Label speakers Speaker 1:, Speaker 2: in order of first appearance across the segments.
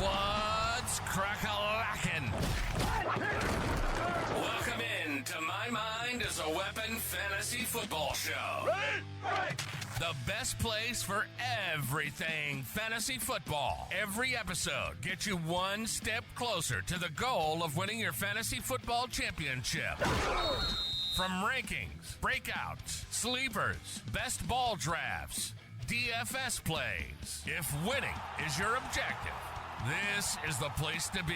Speaker 1: What's crack-a-lackin'? Welcome in to My Mind is a Weapon Fantasy Football Show. The best place for everything fantasy football. Every episode gets you one step closer to the goal of winning your fantasy football championship. From rankings, breakouts, sleepers, best ball drafts, DFS plays. If winning is your objective, this is the place to be.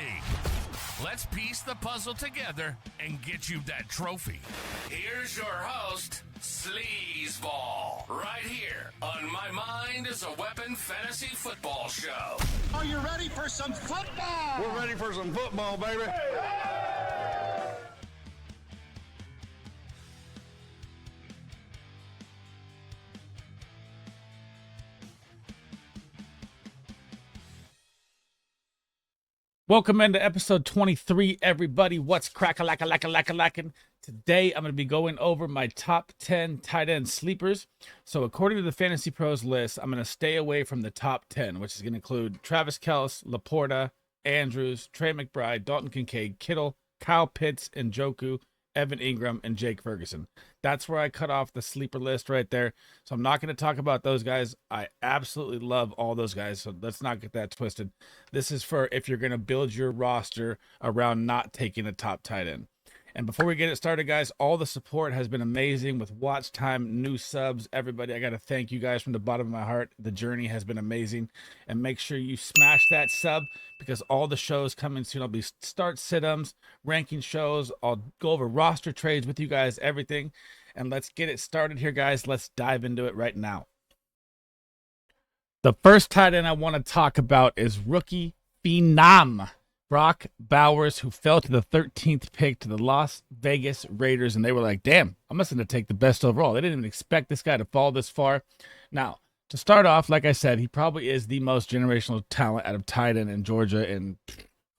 Speaker 1: Let's piece the puzzle together and get you that trophy. Here's your host, SleezBall, right here on My Mind is a Weapon Fantasy Football Show.
Speaker 2: Are you ready for some football?
Speaker 3: We're ready for some football, baby.
Speaker 4: Welcome into episode 23, everybody. What's crack-a-lack-a-lack-a-lack-a-lackin'? Today, I'm going to be going over my top 10 tight end sleepers. So according to the Fantasy Pros list, I'm going to stay away from the top 10, which is going to include Travis Kelce, Laporta, Andrews, Trey McBride, Dalton Kincaid, Kittle, Kyle Pitts, Njoku, Evan Ingram, and Jake Ferguson. That's where I cut off the sleeper list right there. So I'm not going to talk about those guys. I absolutely love all those guys, so let's not get that twisted. This is for if you're going to build your roster around not taking a top tight end. And before we get it started, guys, all the support has been amazing with watch time, new subs, everybody. I got to thank you guys from the bottom of my heart. The journey has been amazing. And make sure you smash that sub because all the shows coming soon. I'll be start sit-ums, ranking shows. I'll go over roster trades with you guys, everything. And let's get it started here, guys. Let's dive into it right now. The first tight end I want to talk about is rookie phenom Brock Bowers, who fell to the 13th pick to the Las Vegas Raiders, and they were like, damn, I'm just going to take the best overall. They didn't even expect this guy to fall this far. Now, to start off, like I said, he probably is the most generational talent out of tight end in Georgia, and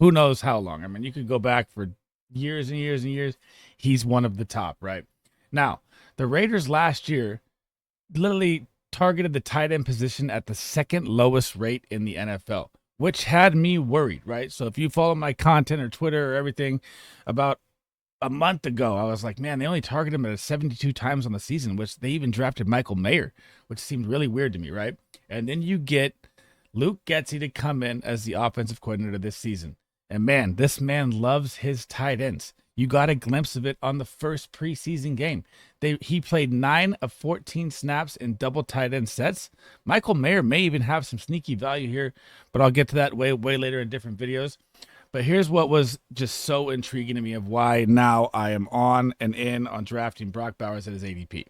Speaker 4: who knows how long. I mean, you could go back for years and years and years. He's one of the top, right? Now, the Raiders last year literally targeted the tight end position at the second lowest rate in the NFL, which had me worried, right? So if you follow my content or Twitter or everything, about a month ago, I was like, man, they only targeted him at 72 times on the season, which they even drafted Michael Mayer, which seemed really weird to me, right? And then you get Luke Getsy to come in as the offensive coordinator this season. And man, this man loves his tight ends. You got a glimpse of it on the first preseason game. He played 9 of 14 snaps in double tight end sets. Michael Mayer may even have some sneaky value here, but I'll get to that way later in different videos. But here's what was just so intriguing to me of why now I am on and in on drafting Brock Bowers at his ADP.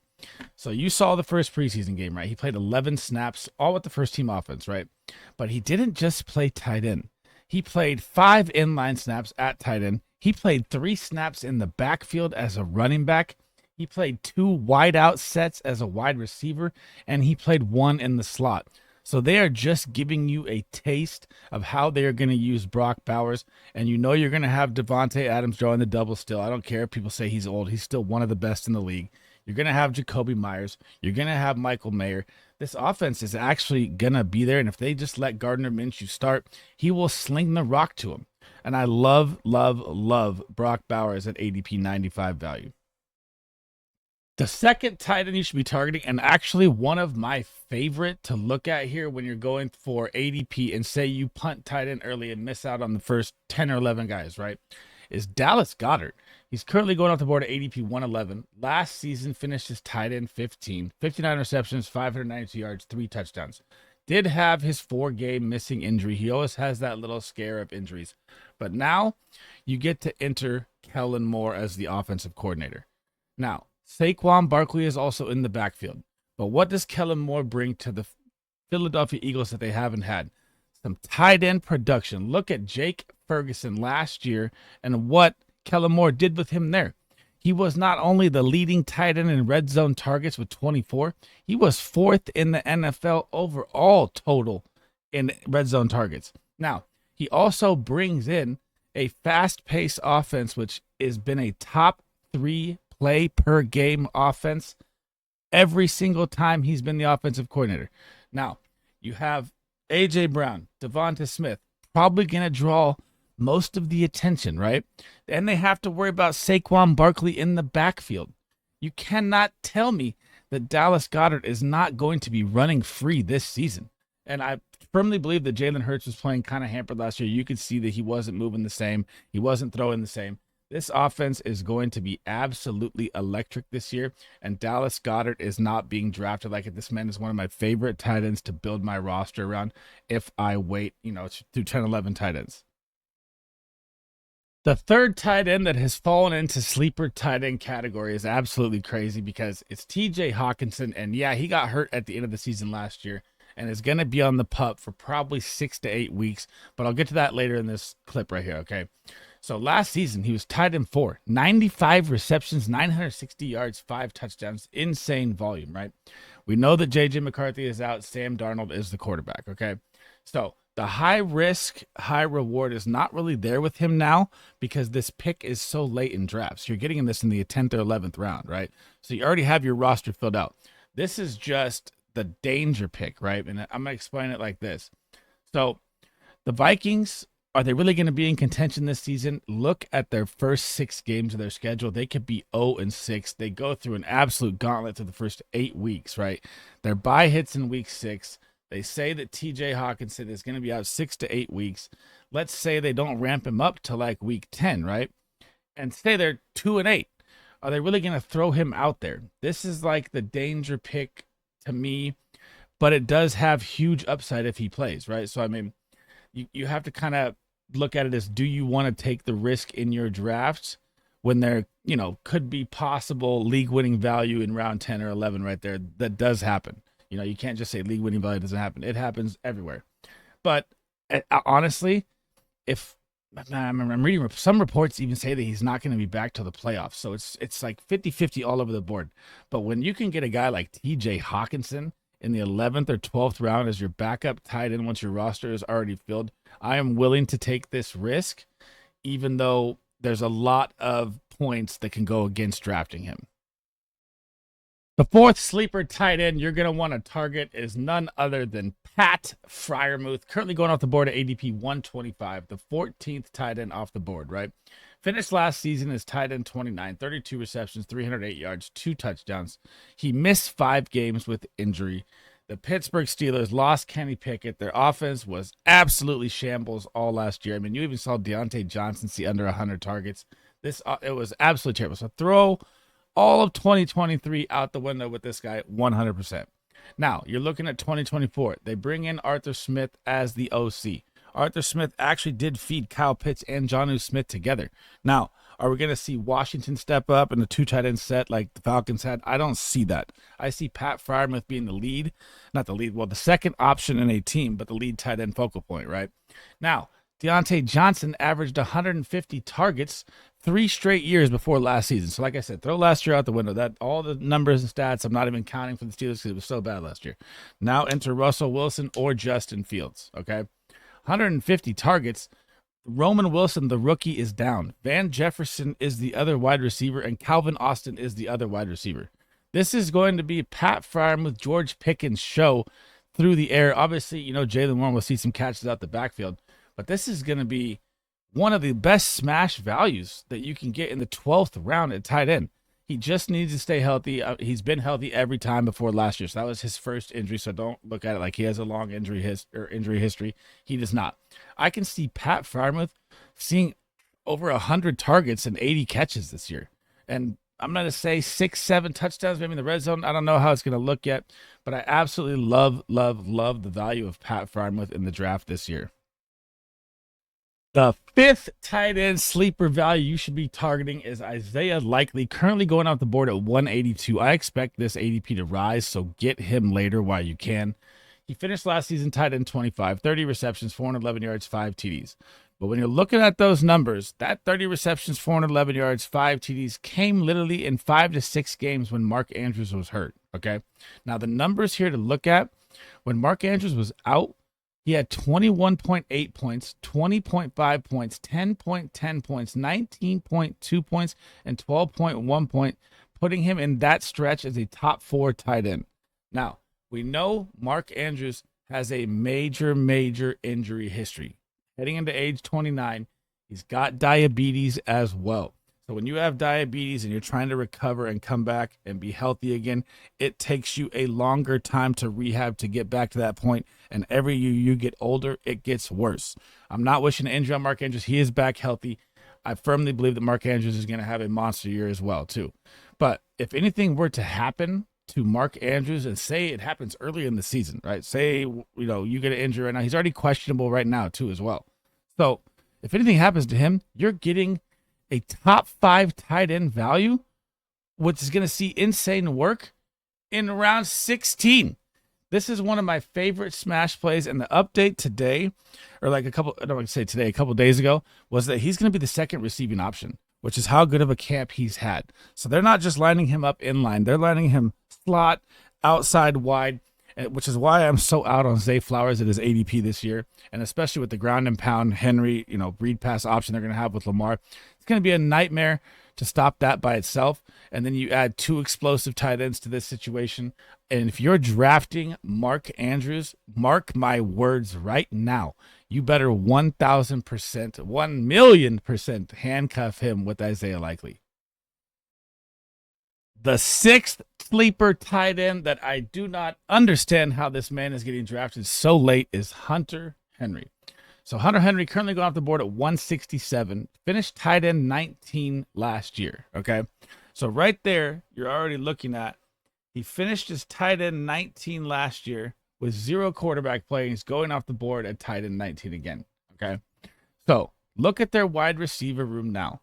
Speaker 4: So you saw the first preseason game, right? He played 11 snaps, all with the first team offense, right? But he didn't just play tight end. He played 5 inline snaps at tight end. He played 3 snaps in the backfield as a running back. He played 2 wide out sets as a wide receiver, and he played 1 in the slot. So they are just giving you a taste of how they are going to use Brock Bowers. And you know you're going to have Devontae Adams drawing the double still. I don't care if people say he's old. He's still one of the best in the league. You're going to have Jacoby Myers. You're going to have Michael Mayer. This offense is actually going to be there. And if they just let Gardner Minshew start, he will sling the rock to him. And I love, love, love Brock Bowers at ADP 95 value. The second tight end you should be targeting, and actually one of my favorite to look at here when you're going for ADP and say you punt tight end early and miss out on the first 10 or 11 guys, right, is Dallas Goedert. He's currently going off the board at ADP 111. Last season finished his tight end 15, 59 receptions, 592 yards, 3 touchdowns. Did have his 4-game missing injury. He always has that little scare of injuries. But now you get to enter Kellen Moore as the offensive coordinator. Now, Saquon Barkley is also in the backfield. But what does Kellen Moore bring to the Philadelphia Eagles that they haven't had? Some tight end production. Look at Jake Ferguson last year and what Kellen Moore did with him there. He was not only the leading tight end in red zone targets with 24, he was 4th in the NFL overall total in red zone targets. Now, he also brings in a fast-paced offense, which has been a top 3 play per game offense every single time he's been the offensive coordinator. Now, you have A.J. Brown, Devonta Smith, probably going to draw most of the attention, right? And they have to worry about Saquon Barkley in the backfield. You cannot tell me that Dallas Goedert is not going to be running free this season. And I firmly believe that Jalen Hurts was playing kind of hampered last year. You could see that he wasn't moving the same. He wasn't throwing the same. This offense is going to be absolutely electric this year, and Dallas Goedert is not being drafted like it. This man is one of my favorite tight ends to build my roster around if I wait, through 10, 11 tight ends. The third tight end that has fallen into sleeper tight end category is absolutely crazy because it's TJ Hockenson, and yeah, he got hurt at the end of the season last year and is going to be on the PUP for probably 6 to 8 weeks, but I'll get to that later in this clip right here, okay? So last season, he was tight end 4, 95 receptions, 960 yards, 5 touchdowns, insane volume, right? We know that J.J. McCarthy is out. Sam Darnold is the quarterback, okay? So the high risk, high reward is not really there with him now because this pick is so late in drafts. You're getting this in the 10th or 11th round, right? So you already have your roster filled out. This is just the danger pick, right? And I'm going to explain it like this. So the Vikings, are they really going to be in contention this season? Look at their first 6 games of their schedule. They could be 0-6. They go through an absolute gauntlet through the first 8 weeks, right? Their bye hits in week 6. They say that TJ Hockenson is going to be out 6 to 8 weeks. Let's say they don't ramp him up to like week 10, right? And say they're 2-8. Are they really going to throw him out there? This is like the danger pick to me, but it does have huge upside if he plays, right? So, I mean, you have to kind of look at it as, do you want to take the risk in your drafts when there, could be possible league winning value in round 10 or 11 right there? That does happen. You can't just say league winning value doesn't happen. It happens everywhere. But honestly, if I'm reading some reports even say that he's not going to be back to the playoffs. So it's like 50-50 all over the board. But when you can get a guy like TJ Hockenson in the 11th or 12th round as your backup tight end once your roster is already filled, I am willing to take this risk, even though there's a lot of points that can go against drafting him. The fourth sleeper tight end you're going to want to target is none other than Pat Freiermuth, currently going off the board at ADP 125, the 14th tight end off the board, right? Finished last season as tight end 29, 32 receptions, 308 yards, 2 touchdowns. He missed 5 games with injury. The Pittsburgh Steelers lost Kenny Pickett. Their offense was absolutely shambles all last year. I mean, you even saw Deontay Johnson see under 100 targets. It was absolutely terrible. So throw all of 2023 out the window with this guy 100%. Now, you're looking at 2024. They bring in Arthur Smith as the OC. Arthur Smith actually did feed Kyle Pitts and Jonnu Smith together. Now, are we going to see Washington step up in the 2 tight end set like the Falcons had? I don't see that. I see Pat Freiermuth being the second option in a team, but the lead tight end focal point, right? Now, Deontay Johnson averaged 150 targets 3 straight years before last season. So like I said, throw last year out the window. That all the numbers and stats, I'm not even counting for the Steelers because it was so bad last year. Now enter Russell Wilson or Justin Fields, okay? 150 targets. Roman Wilson, the rookie, is down. Van Jefferson is the other wide receiver, and Calvin Austin is the other wide receiver. This is going to be Pat Freiermuth, George Pickens' show through the air. Obviously, Jalen Warren will see some catches out the backfield, but this is going to be one of the best smash values that you can get in the 12th round at tight end. He just needs to stay healthy. He's been healthy every time before last year. So that was his first injury. So don't look at it like he has a long injury history. He does not. I can see Pat Freiermuth seeing over 100 targets and 80 catches this year. And I'm going to say 6-7 touchdowns, maybe in the red zone. I don't know how it's going to look yet, but I absolutely love the value of Pat Freiermuth in the draft this year. The 5th tight end sleeper value you should be targeting is Isaiah Likely, currently going off the board at 182. I expect this ADP to rise, so get him later while you can. He finished last season tight end 25, 30 receptions, 411 yards, 5 TDs. But when you're looking at those numbers, that 30 receptions, 411 yards, 5 TDs came literally in 5 to 6 games when Mark Andrews was hurt, okay? Now, the numbers here to look at, when Mark Andrews was out, he had 21.8 points, 20.5 points, 10.10 points, 19.2 points, and 12.1 points, putting him in that stretch as a top 4 tight end. Now, we know Mark Andrews has a major injury history. heading into age 29. He's got diabetes as well. So when you have diabetes and you're trying to recover and come back and be healthy again, it takes you a longer time to rehab to get back to that point. And every year you get older, it gets worse. I'm not wishing an injury on Mark Andrews. He is back healthy. I firmly believe that Mark Andrews is going to have a monster year as well, too. But if anything were to happen to Mark Andrews, and say it happens early in the season, right? Say, you get an injury right now. He's already questionable right now, too, as well. So if anything happens to him, you're getting a top 5 tight end value, which is going to see insane work in round 16. This is one of my favorite smash plays, and the update today, or a couple days ago, was that he's going to be the second receiving option, which is how good of a camp he's had. So they're not just lining him up in line. They're lining him slot, outside, wide, which is why I'm so out on Zay Flowers at his ADP this year, and especially with the ground and pound Henry, read pass option they're going to have with Lamar. It's going to be a nightmare to stop that by itself, and then you add 2 explosive tight ends to this situation, and if you're drafting Mark Andrews, mark my words right now, you better 1,000%, 1,000,000% handcuff him with Isaiah Likely. The 6th sleeper tight end that I do not understand how this man is getting drafted so late is Hunter Henry. So Hunter Henry currently going off the board at 167, finished tight end 19 last year, okay? So right there, you're already looking at, he finished his tight end 19 last year with 0 quarterback play, and he's going off the board at tight end 19 again, okay? So look at their wide receiver room now.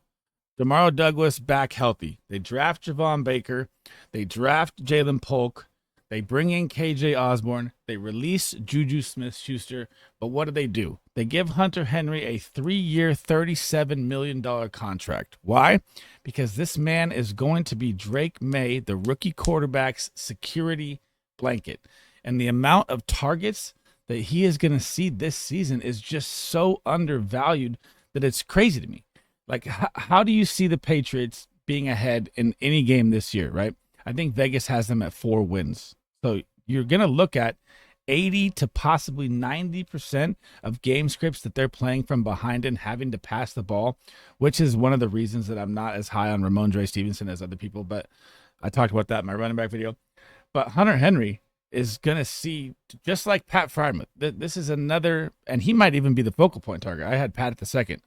Speaker 4: Demario Douglas back healthy. They draft Javon Baker. They draft Jalen Polk. They bring in KJ Osborne. They release Juju Smith-Schuster. But what do? They give Hunter Henry a 3-year, $37 million contract. Why? Because this man is going to be Drake May, the rookie quarterback's security blanket. And the amount of targets that he is going to see this season is just so undervalued that it's crazy to me. Like, how do you see the Patriots being ahead in any game this year, right? I think Vegas has them at 4 wins. So you're going to look at 80 to possibly 90% of game scripts that they're playing from behind and having to pass the ball, which is one of the reasons that I'm not as high on Ramondre Stevenson as other people. But I talked about that in my running back video. But Hunter Henry is going to see, just like Pat Freiermuth, this is another, and he might even be the focal point target. I had Pat at the second.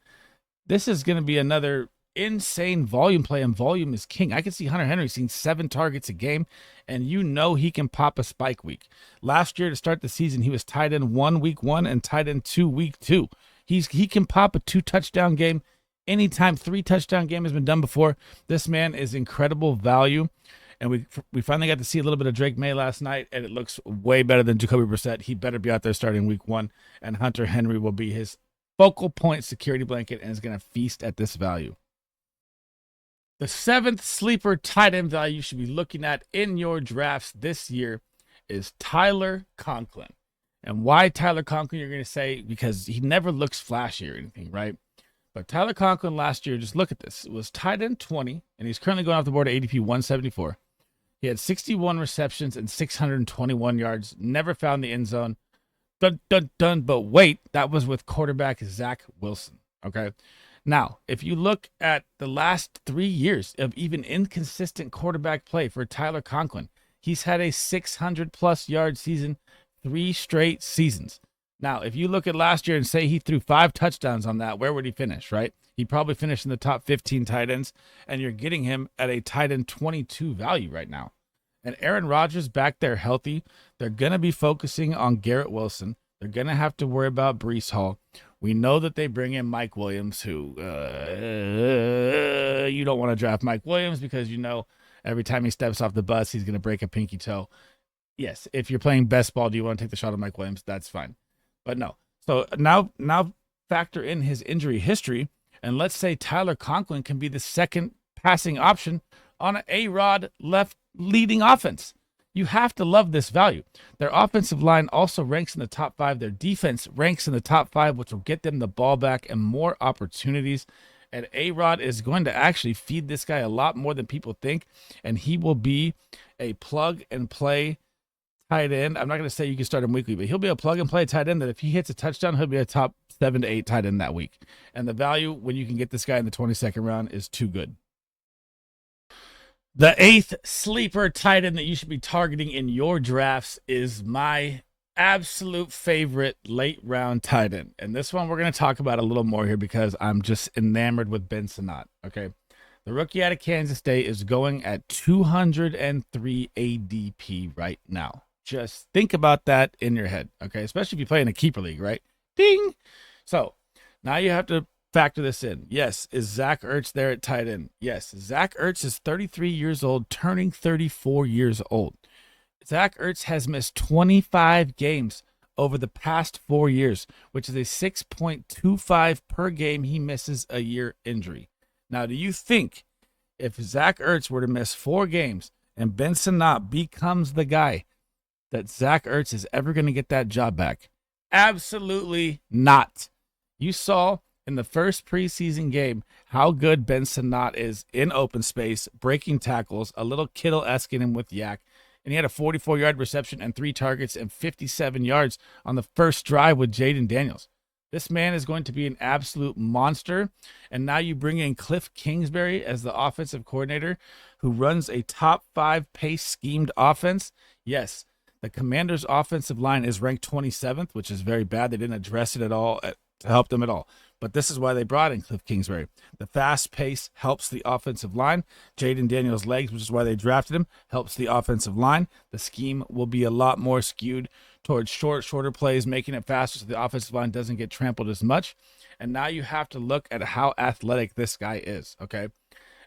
Speaker 4: This is going to be another insane volume play, and volume is king. I can see Hunter Henry seeing 7 targets a game, and he can pop a spike week. Last year to start the season, he was tight end 1 week 1 and tight end 2 week 2. He can pop a 2-touchdown game anytime. 3-touchdown game has been done before. This man is incredible value, and we finally got to see a little bit of Drake May last night, and it looks way better than Jacoby Brissett. He better be out there starting week 1, and Hunter Henry will be his focal point security blanket and is going to feast at this value. The 7th sleeper tight end value you should be looking at in your drafts this year is Tyler Conklin. And why Tyler Conklin, you're going to say, because he never looks flashy or anything, right? But Tyler Conklin last year, just look at this. It was tight end 20, and he's currently going off the board at ADP 174. He had 61 receptions and 621 yards, never found the end zone. Dun, dun, dun. But wait, that was with quarterback Zach Wilson. Okay. Now, if you look at the last 3 years of even inconsistent quarterback play for Tyler Conklin, he's had a 600-plus yard season 3 straight seasons. Now, if you look at last year and say he threw 5 touchdowns on that, where would he finish, right? He probably finished in the top 15 tight ends, and you're getting him at a tight end 22 value right now. And Aaron Rodgers back there healthy. They're going to be focusing on Garrett Wilson. They're going to have to worry about Breece Hall. We know that they bring in Mike Williams, who you don't want to draft Mike Williams because every time he steps off the bus, he's going to break a pinky toe. Yes, if you're playing best ball, do you want to take the shot on Mike Williams? That's fine. But no. So now factor in his injury history, and let's say Tyler Conklin can be the second passing option on an A-Rod left leading offense. You have to love this value. Their offensive line also ranks in the top 5. Their defense ranks in the top 5, which will get them the ball back and more opportunities. And A-Rod is going to actually feed this guy a lot more than people think, and he will be a plug-and-play tight end. I'm not going to say you can start him weekly, but he'll be a plug-and-play tight end that if he hits a touchdown, he'll be a top 7 to 8 tight end that week. And the value when you can get this guy in the 22nd round is too good. The 8th sleeper tight end that you should be targeting in your drafts is my absolute favorite late round tight end. And this one we're going to talk about a little more here because I'm just enamored with Ben Sont. Okay. The rookie out of Kansas State is going at 203 ADP right now. Just think about that in your head, okay? Especially if you play in a keeper league, right? Ding! So now you have to factor this in. Yes, is Zach Ertz there at tight end? Yes, Zach Ertz is 33 years old, turning 34 years old. Zach Ertz has missed 25 games over the past 4 years, which is a 6.25 per game he misses a year injury. Now, do you think if Zach Ertz were to miss 4 games and Ben Sont becomes the guy, that Zach Ertz is ever going to get that job back? Absolutely not. You saw in the first preseason game how good Ben Sont is in open space, breaking tackles, a little Kittle-esque in him with Yak, and he had a 44-yard reception and 3 targets and 57 yards on the first drive with Jaden Daniels. This man is going to be an absolute monster. And now you bring in Cliff Kingsbury as the offensive coordinator who runs a top 5 pace schemed offense. Yes, the Commanders' offensive line is ranked 27th, which is very bad. They didn't address it at all to help them at all. But this is why they brought in Cliff Kingsbury. The fast pace helps the offensive line. Jaden Daniels' legs, which is why they drafted him, helps the offensive line. The scheme will be a lot more skewed towards shorter plays, making it faster so the offensive line doesn't get trampled as much. And now you have to look at how athletic this guy is, okay?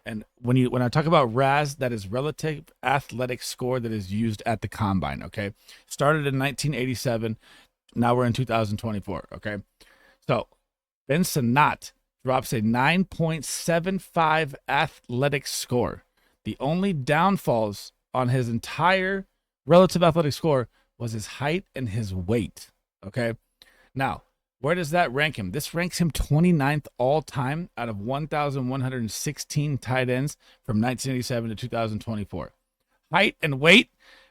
Speaker 4: And when I talk about RAS, that is relative athletic score that is used at the combine, okay? Started in 1987. Now we're in 2024, okay? So Ben Sont drops a 9.75 athletic score. The only downfalls on his entire relative athletic score was his height and his weight, okay? Now, where does that rank him? This ranks him 29th all-time out of 1,116 tight ends from 1987 to 2024. Height and weight,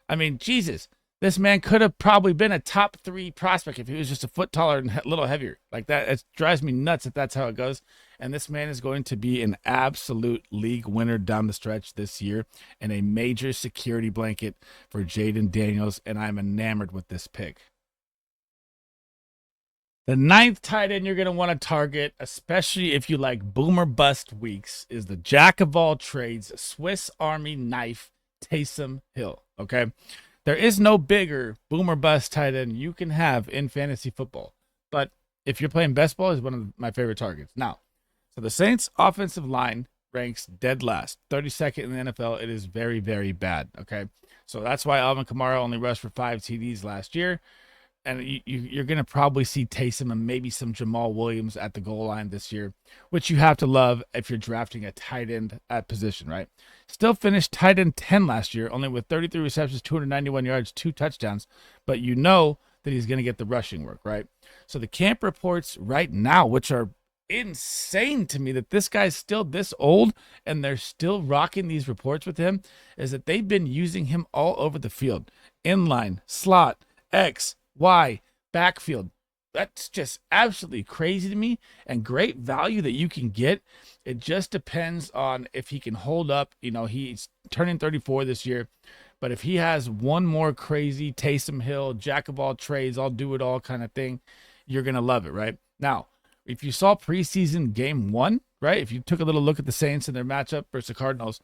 Speaker 4: I mean, Jesus. This man could have probably been a top 3 prospect if he was just a foot taller and a little heavier. Like that, it drives me nuts if that's how it goes. And this man is going to be an absolute league winner down the stretch this year and a major security blanket for Jaden Daniels, and I'm enamored with this pick. The 9th tight end you're going to want to target, especially if you like boomer bust weeks, is the jack of all trades, Swiss Army knife, Tamm Hill, okay? There is no bigger boomer bust tight end you can have in fantasy football. But if you're playing best ball, he's one of my favorite targets. Now, so the Saints offensive line ranks dead last, 32nd in the NFL. It is very, very bad, okay? So that's why Alvin Kamara only rushed for 5 TDs last year. And you're going to probably see Taysom and maybe some Jamal Williams at the goal line this year, which you have to love if you're drafting a tight end at position, right? Still finished tight end 10 last year, only with 33 receptions, 291 yards, 2 touchdowns. But you know that he's going to get the rushing work, right? So the camp reports right now, which are insane to me that this guy's still this old and they're still rocking these reports with him, is that they've been using him all over the field. Inline, slot, X, Y, backfield. That's just absolutely crazy to me and great value that you can get. It just depends on if he can hold up. You know, he's turning 34 this year, but if he has one more crazy Taysom Hill, jack of all trades, I'll do it all kind of thing, you're going to love it, right? Now, if you saw preseason game 1, right, if you took a little look at the Saints and their matchup versus the Cardinals,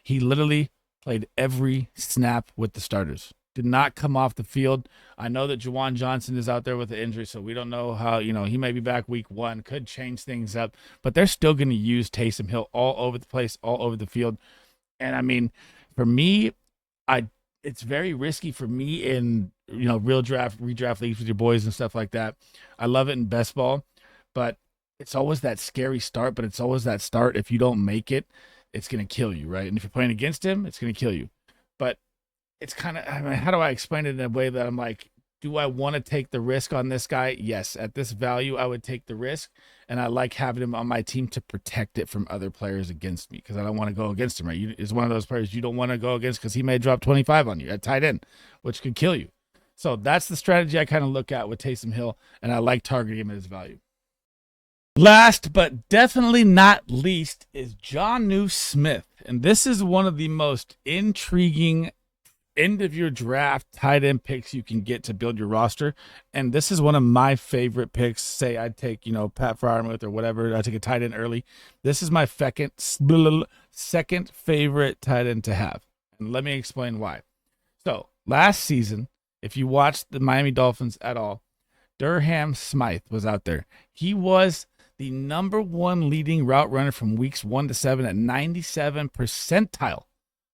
Speaker 4: he literally played every snap with the starters. Did not come off the field. I know that Juwan Johnson is out there with an injury, so we don't know how, he may be back week 1, could change things up, but they're still going to use Taysom Hill all over the place, all over the field. And I mean, for me, it's very risky for me in, real redraft leagues with your boys and stuff like that. I love it in best ball, but it's always that scary start, but it's always that start. If you don't make it, it's going to kill you, right? And if you're playing against him, it's going to kill you. But it's kind of, how do I explain it in a way that I'm like, do I want to take the risk on this guy? Yes. At this value, I would take the risk. And I like having him on my team to protect it from other players against me because I don't want to go against him, right? He's one of those players you don't want to go against because he may drop 25 on you at tight end, which could kill you. So that's the strategy I kind of look at with Taysom Hill, and I like targeting him at his value. Last but definitely not least is Jonnu Smith. And this is one of the most intriguing end of your draft tight end picks you can get to build your roster. And this is one of my favorite picks. Say I'd take, Pat Freiermuth or whatever. I take a tight end early. This is my second favorite tight end to have. And let me explain why. So last season, if you watched the Miami Dolphins at all, Durham Smythe was out there. He was the number one leading route runner from weeks 1 to 7 at 97 percentile.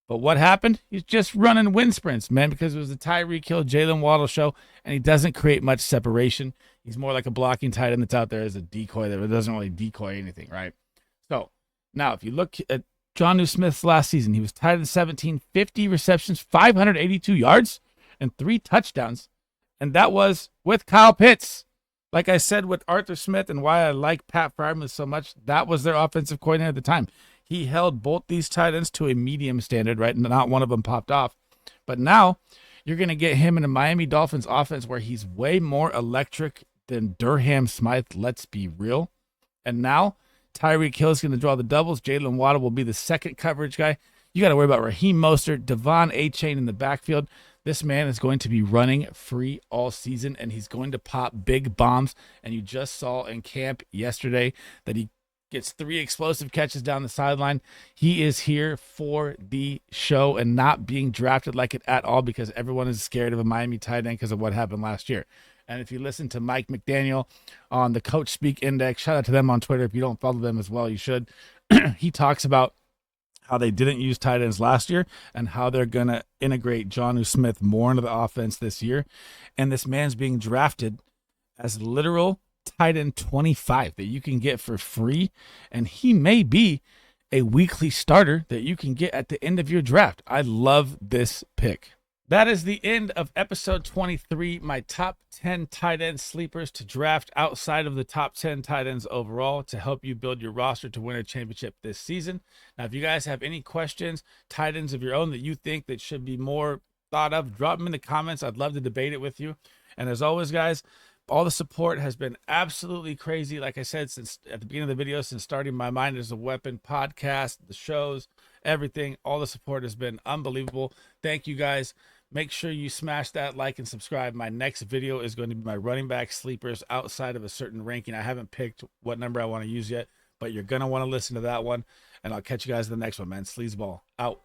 Speaker 4: But what happened? He's just running wind sprints, man, because it was the Tyreek Hill, Jalen Waddle show, and he doesn't create much separation. He's more like a blocking tight end that's out there as a decoy that doesn't really decoy anything, right? So now if you look at Jonnu Smith's last season, he was tied at 17, 50 receptions, 582 yards, and 3 touchdowns. And that was with Kyle Pitts. Like I said with Arthur Smith and why I like Pat Freiermuth so much, that was their offensive coordinator at the time. He held both these tight ends to a medium standard, right? Not one of them popped off. But now you're going to get him in a Miami Dolphins offense where he's way more electric than Durham Smythe, let's be real. And now Tyreek Hill is going to draw the doubles. Jalen Waddle will be the second coverage guy. You got to worry about Raheem Mostert, Devon Achane in the backfield. This man is going to be running free all season, and he's going to pop big bombs. And you just saw in camp yesterday that he gets 3 explosive catches down the sideline. He is here for the show and not being drafted like it at all because everyone is scared of a Miami tight end because of what happened last year. And if you listen to Mike McDaniel on the Coach Speak Index, shout out to them on Twitter. If you don't follow them as well, you should. He talks about how they didn't use tight ends last year and how they're going to integrate Jonnu Smith more into the offense this year. And this man's being drafted as literal tight end 25 that you can get for free. And he may be a weekly starter that you can get at the end of your draft. I love this pick. That is the end of episode 23, my top 10 tight end sleepers to draft outside of the top 10 tight ends overall to help you build your roster to win a championship this season. Now, if you guys have any questions, tight ends of your own that you think that should be more thought of, drop them in the comments. I'd love to debate it with you. And as always, guys, all the support has been absolutely crazy. Like I said, since at the beginning of the video, since starting My Mind as a Weapon podcast, the shows, everything, all the support has been unbelievable. Thank you, guys. Make sure you smash that like and subscribe. My next video is going to be my running back sleepers outside of a certain ranking. I haven't picked what number I want to use yet, but you're going to want to listen to that one. And I'll catch you guys in the next one, man. SleezBall out.